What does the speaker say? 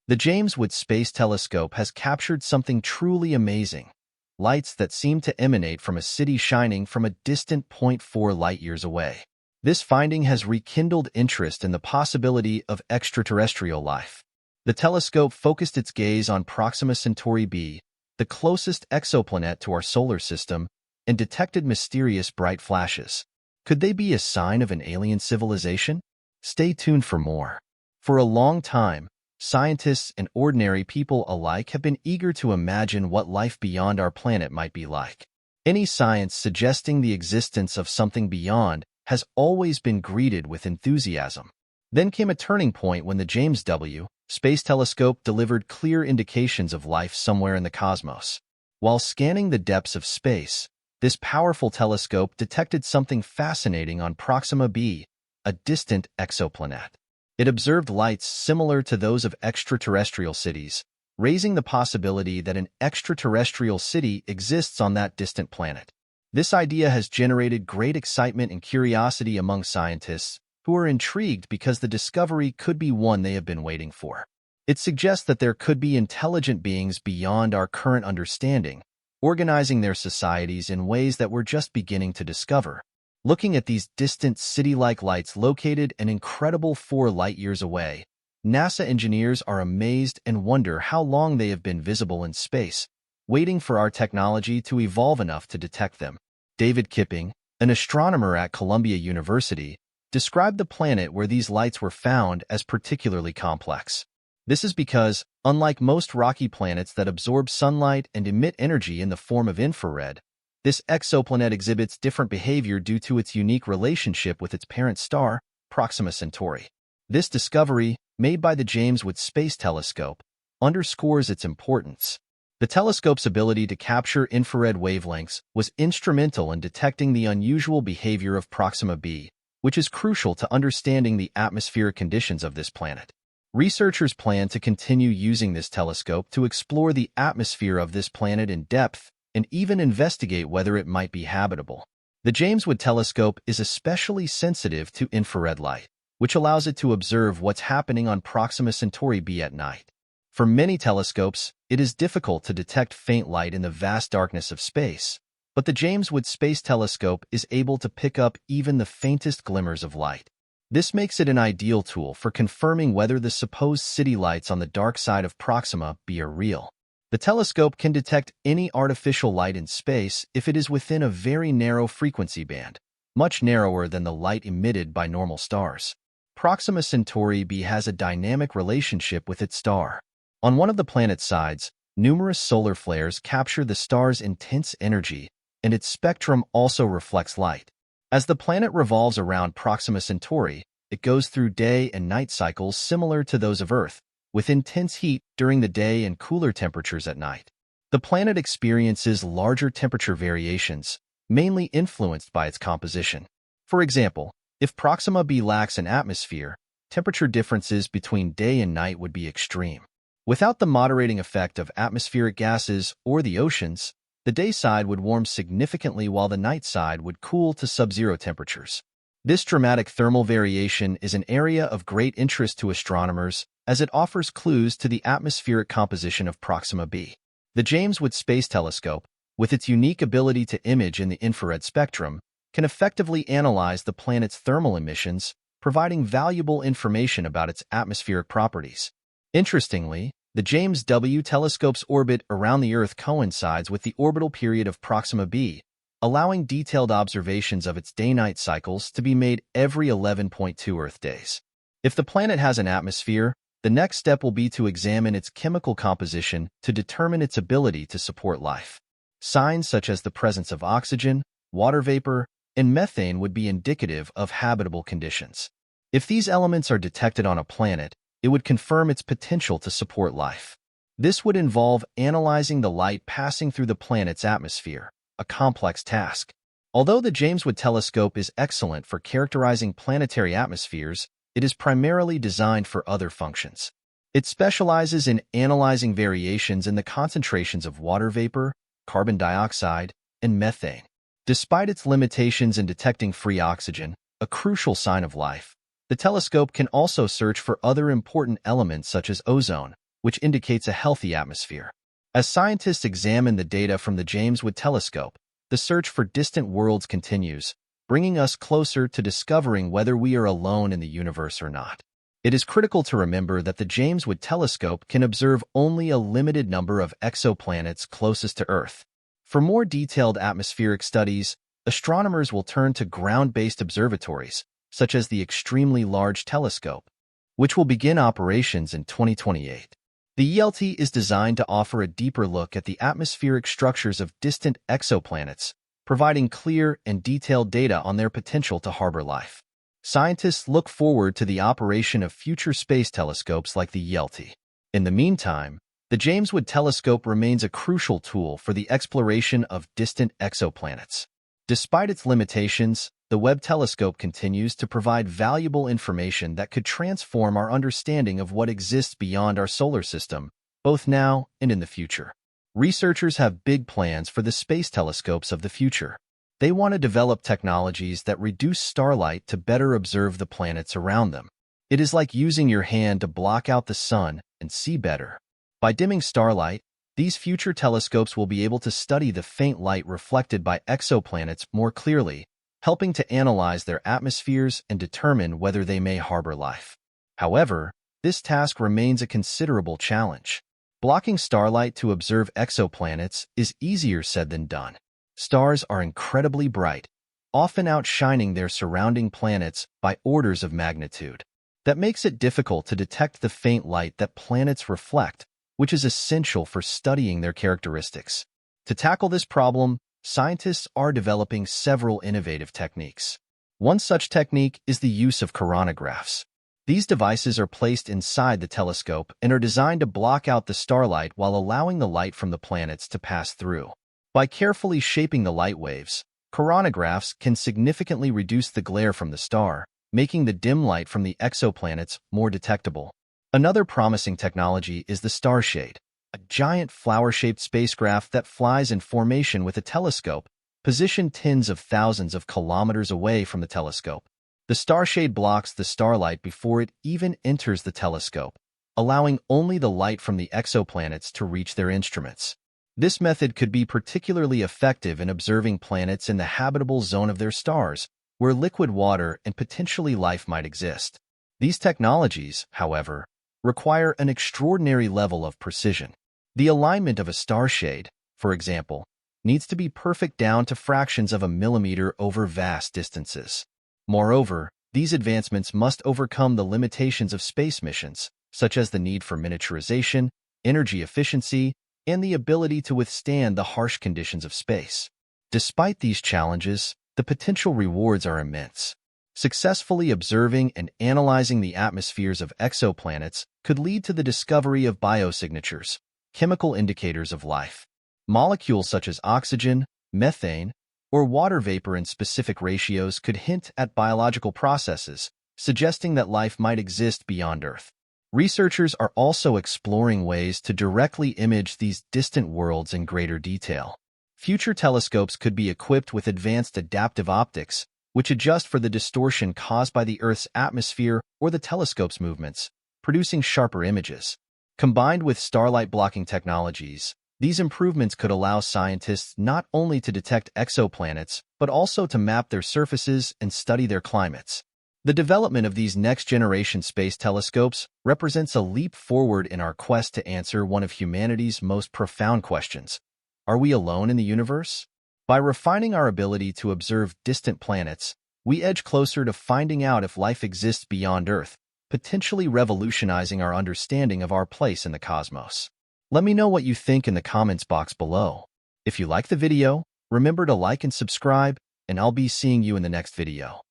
The James Webb Space Telescope has captured something truly amazing: lights that seem to emanate from a city shining from a distant zero point 0.4 light-years away. This finding has rekindled interest in the possibility of extraterrestrial life. The telescope focused its gaze on Proxima Centauri b, the closest exoplanet to our solar system, and detected mysterious bright flashes. Could they be a sign of an alien civilization? Stay tuned for more. For a long time, scientists and ordinary people alike have been eager to imagine what life beyond our planet might be like. Any science suggesting the existence of something beyond has always been greeted with enthusiasm. Then came a turning point when the James Webb Space Telescope delivered clear indications of life somewhere in the cosmos. While scanning the depths of space, this powerful telescope detected something fascinating on Proxima b, a distant exoplanet. It observed lights similar to those of extraterrestrial cities, raising the possibility that an extraterrestrial city exists on that distant planet. This idea has generated great excitement and curiosity among scientists, who are intrigued because the discovery could be one they have been waiting for. It suggests that there could be intelligent beings beyond our current understanding, organizing their societies in ways that we're just beginning to discover. Looking at these distant city-like lights located an incredible 4 light-years away, NASA engineers are amazed and wonder how long they have been visible in space, waiting for our technology to evolve enough to detect them. David Kipping, an astronomer at Columbia University, described the planet where these lights were found as particularly complex. This is because, unlike most rocky planets that absorb sunlight and emit energy in the form of infrared, this exoplanet exhibits different behavior due to its unique relationship with its parent star, Proxima Centauri. This discovery, made by the James Webb Space Telescope, underscores its importance. The telescope's ability to capture infrared wavelengths was instrumental in detecting the unusual behavior of Proxima b, which is crucial to understanding the atmospheric conditions of this planet. Researchers plan to continue using this telescope to explore the atmosphere of this planet in depth and even investigate whether it might be habitable. The James Webb Telescope is especially sensitive to infrared light, which allows it to observe what's happening on Proxima Centauri b at night. For many telescopes, it is difficult to detect faint light in the vast darkness of space, but the James Webb Space Telescope is able to pick up even the faintest glimmers of light. This makes it an ideal tool for confirming whether the supposed city lights on the dark side of Proxima b are real. The telescope can detect any artificial light in space if it is within a very narrow frequency band, much narrower than the light emitted by normal stars. Proxima Centauri b has a dynamic relationship with its star. On one of the planet's sides, numerous solar flares capture the star's intense energy, and its spectrum also reflects light. As the planet revolves around Proxima Centauri, it goes through day and night cycles similar to those of Earth, with intense heat during the day and cooler temperatures at night. The planet experiences larger temperature variations, mainly influenced by its composition. For example, if Proxima b lacks an atmosphere, temperature differences between day and night would be extreme. Without the moderating effect of atmospheric gases or the oceans, the day side would warm significantly while the night side would cool to sub-zero temperatures. This dramatic thermal variation is an area of great interest to astronomers as it offers clues to the atmospheric composition of Proxima b. The James Webb Space Telescope, with its unique ability to image in the infrared spectrum, can effectively analyze the planet's thermal emissions, providing valuable information about its atmospheric properties. Interestingly, the James Webb Telescope's orbit around the Earth coincides with the orbital period of Proxima b, allowing detailed observations of its day-night cycles to be made every 11.2 Earth days. If the planet has an atmosphere, the next step will be to examine its chemical composition to determine its ability to support life. Signs such as the presence of oxygen, water vapor, and methane would be indicative of habitable conditions. If these elements are detected on a planet, it would confirm its potential to support life. This would involve analyzing the light passing through the planet's atmosphere, a complex task. Although the James Webb Telescope is excellent for characterizing planetary atmospheres, it is primarily designed for other functions. It specializes in analyzing variations in the concentrations of water vapor, carbon dioxide, and methane. Despite its limitations in detecting free oxygen, a crucial sign of life, the telescope can also search for other important elements such as ozone, which indicates a healthy atmosphere. As scientists examine the data from the James Webb Telescope, the search for distant worlds continues, bringing us closer to discovering whether we are alone in the universe or not. It is critical to remember that the James Webb Telescope can observe only a limited number of exoplanets closest to Earth. For more detailed atmospheric studies, astronomers will turn to ground-based observatories, such as the Extremely Large Telescope, which will begin operations in 2028. The ELT is designed to offer a deeper look at the atmospheric structures of distant exoplanets, providing clear and detailed data on their potential to harbor life. Scientists look forward to the operation of future space telescopes like the ELT. In the meantime, the James Webb Telescope remains a crucial tool for the exploration of distant exoplanets. Despite its limitations, the Webb Telescope continues to provide valuable information that could transform our understanding of what exists beyond our solar system, both now and in the future. Researchers have big plans for the space telescopes of the future. They want to develop technologies that reduce starlight to better observe the planets around them. It is like using your hand to block out the sun and see better. By dimming starlight, these future telescopes will be able to study the faint light reflected by exoplanets more clearly, helping to analyze their atmospheres and determine whether they may harbor life. However, this task remains a considerable challenge. Blocking starlight to observe exoplanets is easier said than done. Stars are incredibly bright, often outshining their surrounding planets by orders of magnitude. That makes it difficult to detect the faint light that planets reflect, which is essential for studying their characteristics. To tackle this problem, scientists are developing several innovative techniques. One such technique is the use of coronagraphs. These devices are placed inside the telescope and are designed to block out the starlight while allowing the light from the planets to pass through. By carefully shaping the light waves, coronagraphs can significantly reduce the glare from the star, making the dim light from the exoplanets more detectable. Another promising technology is the starshade, a giant flower-shaped spacecraft that flies in formation with a telescope, positioned tens of thousands of kilometers away from the telescope. The starshade blocks the starlight before it even enters the telescope, allowing only the light from the exoplanets to reach their instruments. This method could be particularly effective in observing planets in the habitable zone of their stars, where liquid water and potentially life might exist. These technologies, however, require an extraordinary level of precision. The alignment of a starshade, for example, needs to be perfect down to fractions of a millimeter over vast distances. Moreover, these advancements must overcome the limitations of space missions, such as the need for miniaturization, energy efficiency, and the ability to withstand the harsh conditions of space. Despite these challenges, the potential rewards are immense. Successfully observing and analyzing the atmospheres of exoplanets could lead to the discovery of biosignatures, chemical indicators of life. Molecules such as oxygen, methane, or water vapor in specific ratios could hint at biological processes, suggesting that life might exist beyond Earth. Researchers are also exploring ways to directly image these distant worlds in greater detail. Future telescopes could be equipped with advanced adaptive optics, which adjust for the distortion caused by the Earth's atmosphere or the telescope's movements, producing sharper images. Combined with starlight blocking technologies, these improvements could allow scientists not only to detect exoplanets, but also to map their surfaces and study their climates. The development of these next-generation space telescopes represents a leap forward in our quest to answer one of humanity's most profound questions. Are we alone in the universe? By refining our ability to observe distant planets, we edge closer to finding out if life exists beyond Earth, potentially revolutionizing our understanding of our place in the cosmos. Let me know what you think in the comments box below. If you like the video, remember to like and subscribe, and I'll be seeing you in the next video.